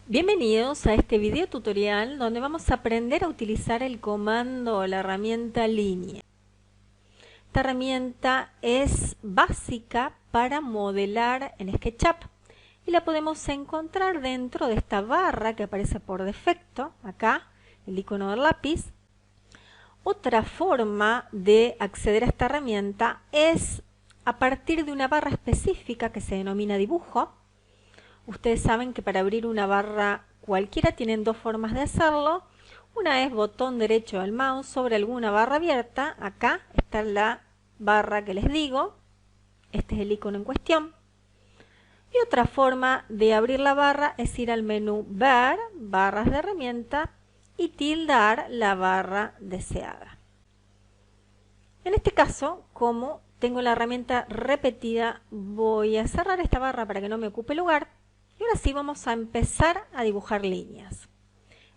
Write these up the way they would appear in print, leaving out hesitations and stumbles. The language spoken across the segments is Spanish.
Bienvenidos a este video tutorial donde vamos a aprender a utilizar el comando o la herramienta línea. Esta herramienta es básica para modelar en SketchUp y la podemos encontrar dentro de esta barra que aparece por defecto, acá, el icono del lápiz. Otra forma de acceder a esta herramienta es a partir de una barra específica que se denomina dibujo. Ustedes saben que para abrir una barra cualquiera tienen dos formas de hacerlo. Una es botón derecho del mouse sobre alguna barra abierta. Acá está la barra que les digo. Este es el icono en cuestión. Y otra forma de abrir la barra es ir al menú Ver, barras de herramienta y tildar la barra deseada. En este caso, como tengo la herramienta repetida, voy a cerrar esta barra para que no me ocupe lugar. Y ahora sí vamos a empezar a dibujar líneas.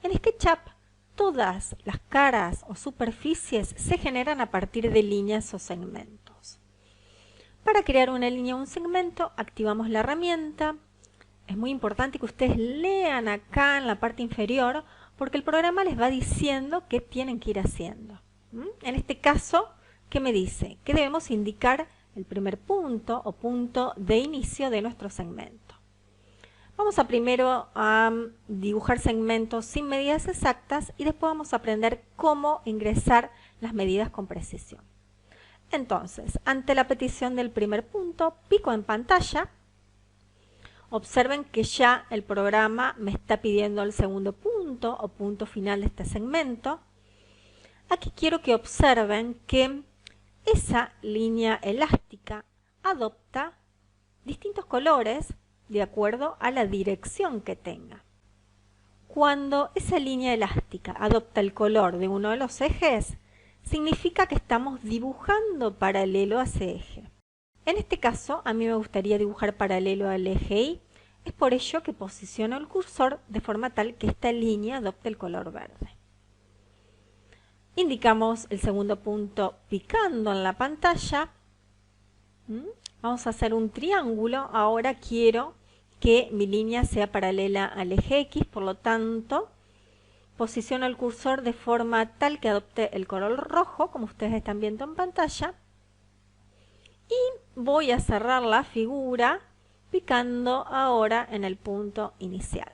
En SketchUp todas las caras o superficies se generan a partir de líneas o segmentos. Para crear una línea o un segmento activamos la herramienta. Es muy importante que ustedes lean acá en la parte inferior porque el programa les va diciendo qué tienen que ir haciendo. En este caso, ¿qué me dice? Que debemos indicar el primer punto o punto de inicio de nuestro segmento. Vamos a primero a dibujar segmentos sin medidas exactas y después vamos a aprender cómo ingresar las medidas con precisión. Entonces, ante la petición del primer punto, pico en pantalla. Observen que ya el programa me está pidiendo el segundo punto o punto final de este segmento. Aquí quiero que observen que esa línea elástica adopta distintos colores de acuerdo a la dirección que tenga. Cuando esa línea elástica adopta el color de uno de los ejes, significa que estamos dibujando paralelo a ese eje. En este caso, a mí me gustaría dibujar paralelo al eje Y, es por ello que posiciono el cursor de forma tal que esta línea adopte el color verde. Indicamos el segundo punto picando en la pantalla. Vamos a hacer un triángulo. Ahora quiero que mi línea sea paralela al eje X, por lo tanto, posiciono el cursor de forma tal que adopte el color rojo, como ustedes están viendo en pantalla, y voy a cerrar la figura picando ahora en el punto inicial.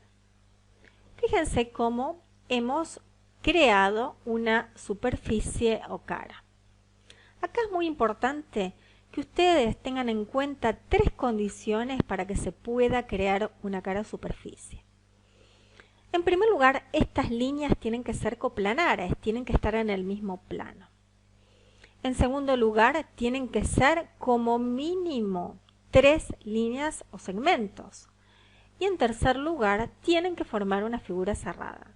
Fíjense cómo hemos creado una superficie o cara. Acá es muy importante que ustedes tengan en cuenta tres condiciones para que se pueda crear una cara o superficie. En primer lugar, estas líneas tienen que ser coplanares, tienen que estar en el mismo plano. En segundo lugar, tienen que ser como mínimo 3 líneas o segmentos. Y en tercer lugar, tienen que formar una figura cerrada.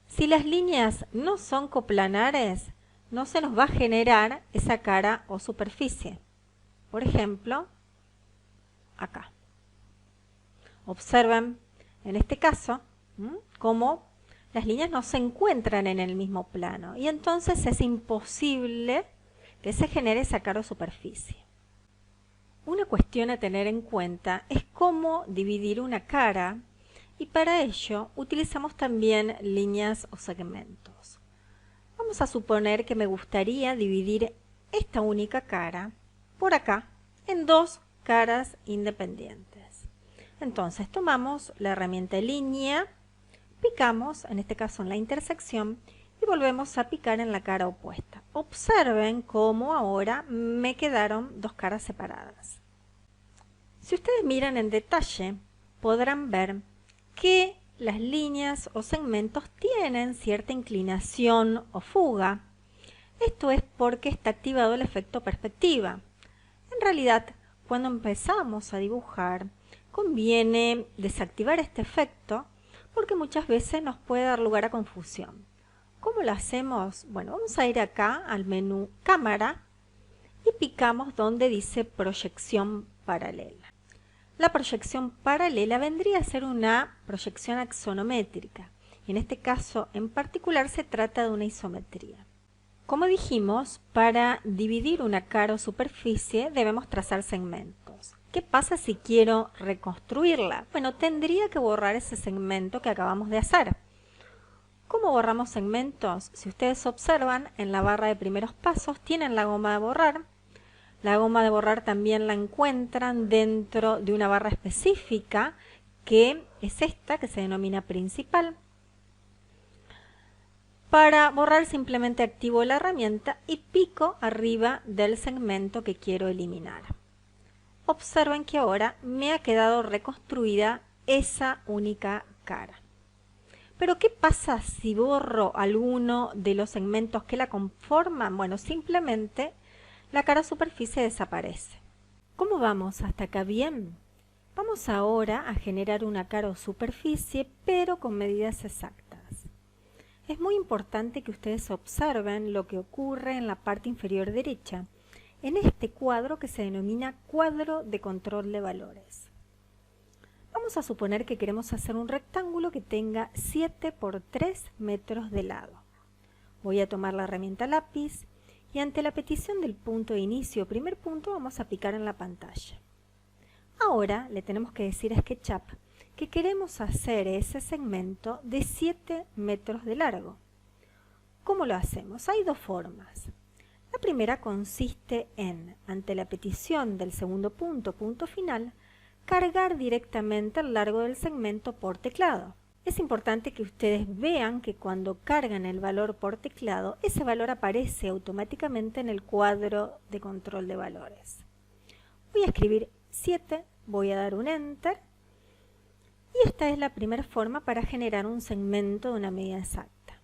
Si las líneas no son coplanares, no se nos va a generar esa cara o superficie. Por ejemplo, acá. Observen en este caso cómo las líneas no se encuentran en el mismo plano y entonces es imposible que se genere esa cara o superficie. Una cuestión a tener en cuenta es cómo dividir una cara y para ello utilizamos también líneas o segmentos. Vamos a suponer que me gustaría dividir esta única cara por acá en dos caras independientes. Entonces tomamos la herramienta línea, picamos, en este caso en la intersección, y volvemos a picar en la cara opuesta. Observen cómo ahora me quedaron dos caras separadas. Si ustedes miran en detalle, podrán ver que las líneas o segmentos tienen cierta inclinación o fuga. Esto es porque está activado el efecto perspectiva. En realidad, cuando empezamos a dibujar, conviene desactivar este efecto porque muchas veces nos puede dar lugar a confusión. ¿Cómo lo hacemos? Bueno, vamos a ir acá al menú Cámara y picamos donde dice Proyección Paralela. La proyección paralela vendría a ser una proyección axonométrica. En este caso en particular se trata de una isometría. Como dijimos, para dividir una cara o superficie debemos trazar segmentos. ¿Qué pasa si quiero reconstruirla? Bueno, tendría que borrar ese segmento que acabamos de hacer. ¿Cómo borramos segmentos? Si ustedes observan, en la barra de primeros pasos tienen la goma de borrar. La goma de borrar también la encuentran dentro de una barra específica, que es esta, que se denomina principal. Para borrar simplemente activo la herramienta y pico arriba del segmento que quiero eliminar. Observen que ahora me ha quedado reconstruida esa única cara. Pero ¿qué pasa si borro alguno de los segmentos que la conforman? Bueno, simplemente la cara superficie desaparece. ¿Cómo vamos hasta acá? Bien. Vamos ahora a generar una cara o superficie, pero con medidas exactas. Es muy importante que ustedes observen lo que ocurre en la parte inferior derecha, en este cuadro que se denomina cuadro de control de valores. Vamos a suponer que queremos hacer un rectángulo que tenga 7 por 3 metros de lado. Voy a tomar la herramienta lápiz y ante la petición del punto de inicio, primer punto, vamos a picar en la pantalla. Ahora le tenemos que decir a SketchUp que queremos hacer ese segmento de 7 metros de largo. ¿Cómo lo hacemos? Hay dos formas. La primera consiste en, ante la petición del segundo punto, punto final, cargar directamente el largo del segmento por teclado. Es importante que ustedes vean que cuando cargan el valor por teclado, ese valor aparece automáticamente en el cuadro de control de valores. Voy a escribir 7, voy a dar un Enter, y esta es la primera forma para generar un segmento de una medida exacta.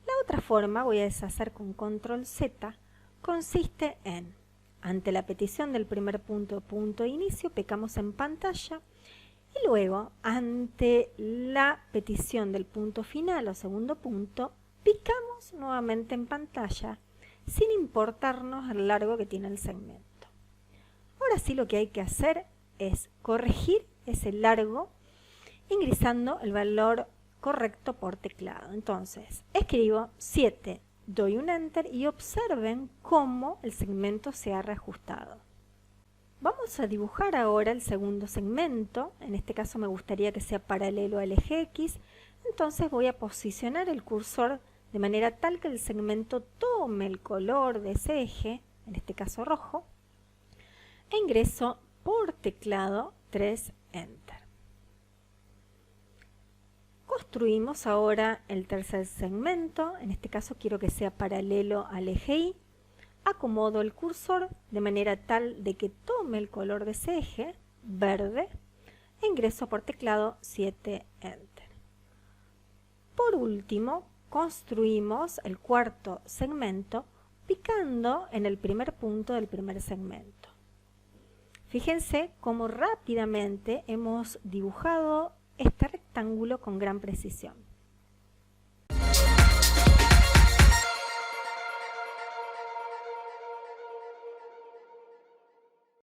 La otra forma, voy a deshacer con Control Z, consiste en, ante la petición del primer punto, punto de inicio, picamos en pantalla y luego, ante la petición del punto final o segundo punto, picamos nuevamente en pantalla sin importarnos el largo que tiene el segmento. Ahora sí lo que hay que hacer es corregir ese largo ingresando el valor correcto por teclado. Entonces, escribo 7. Doy un Enter y observen cómo el segmento se ha reajustado. Vamos a dibujar ahora el segundo segmento. En este caso me gustaría que sea paralelo al eje X. Entonces voy a posicionar el cursor de manera tal que el segmento tome el color de ese eje, en este caso rojo, e ingreso por teclado 3 Enter. Construimos ahora el tercer segmento, en este caso quiero que sea paralelo al eje Y, acomodo el cursor de manera tal de que tome el color de ese eje, verde, e ingreso por teclado 7 Enter. Por último, construimos el cuarto segmento picando en el primer punto del primer segmento. Fíjense cómo rápidamente hemos dibujado este rectángulo con gran precisión.